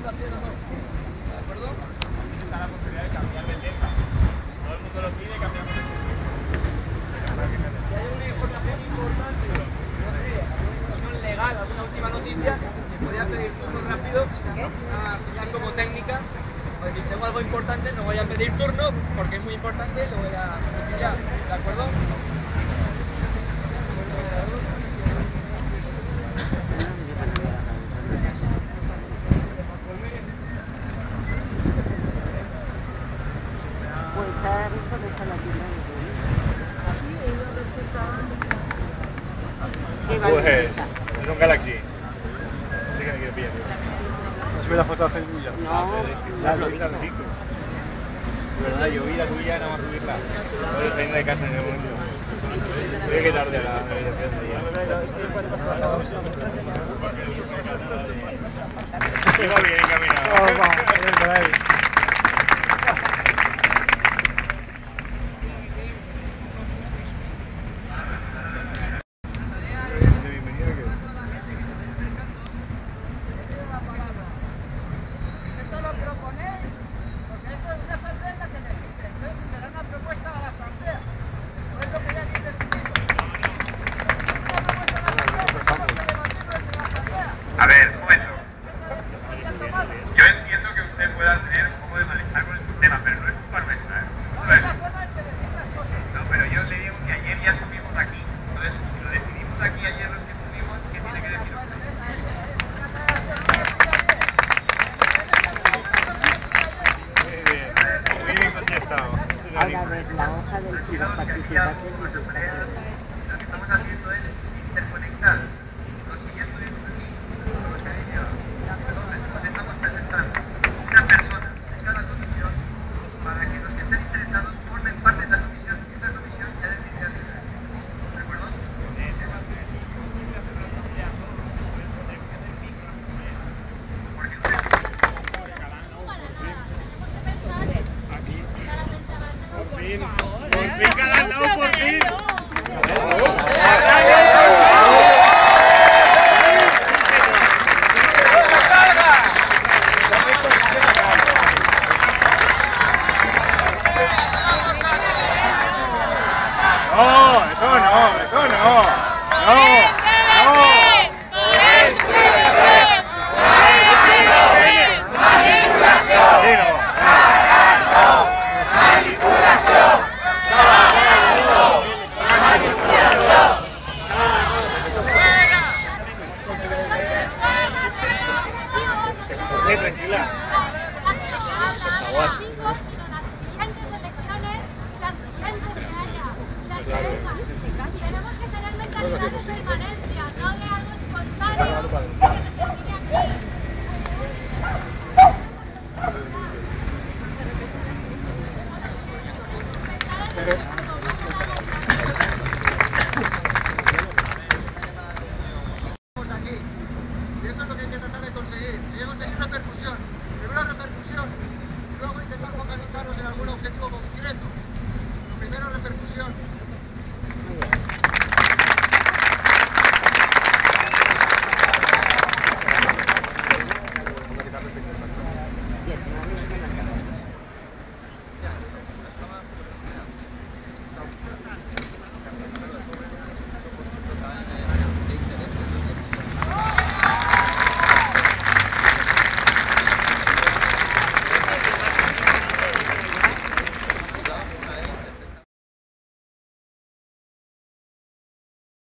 participación o no. ¿De acuerdo? Está la posibilidad de cambiar de tema. Todo el mundo lo pide, cambiamos de tema. Si hay una información importante, no sé, alguna información legal, alguna última noticia, se podría pedir turno rápido, una señal como técnica. Pues si tengo algo importante, no voy a pedir turno porque es muy importante, lo voy a notificar. ¿De acuerdo? Pues a ver dónde está la tienda. Pues es un Galaxy. Sí que me quiero pillar. Sube la foto a Facebook ya. No, lo vi la necesito. De verdad, yo vi la tuya, nada más subirla. Estoy saliendo de casa en el momento. Voy que tarde a la mediación de día. Iba bien encaminado. A ver, un momento. Yo entiendo que usted pueda tener un poco de malestar con el sistema, pero no es culpa nuestra, ¿eh? No, pero yo le digo que ayer ya estuvimos aquí. Entonces, si lo decidimos aquí ayer los que estuvimos, ¿qué tiene que decir usted? Muy bien contestado. Ahora ver la hoja del Tranquilos, que aquí ya las asambleas, lo que estamos haciendo es interconectar los que ya estuvimos aquí con los que habéis llegado. Entonces, nos estamos presentando una persona en cada comisión para que los que estén interesados formen parte de esa comisión y esa comisión ya decidirá libre. ¿De acuerdo? Eso. Porque no es... Por fin ganado, por fin. No, eso no, eso no. No. Tranquila. Las siguientes elecciones, las siguientes diarias, tenemos que tener mentalidad de permanencia, no de algo espontáneo. Estamos aquí. Y eso es lo que hay que tratar de conseguir. Debemos seguir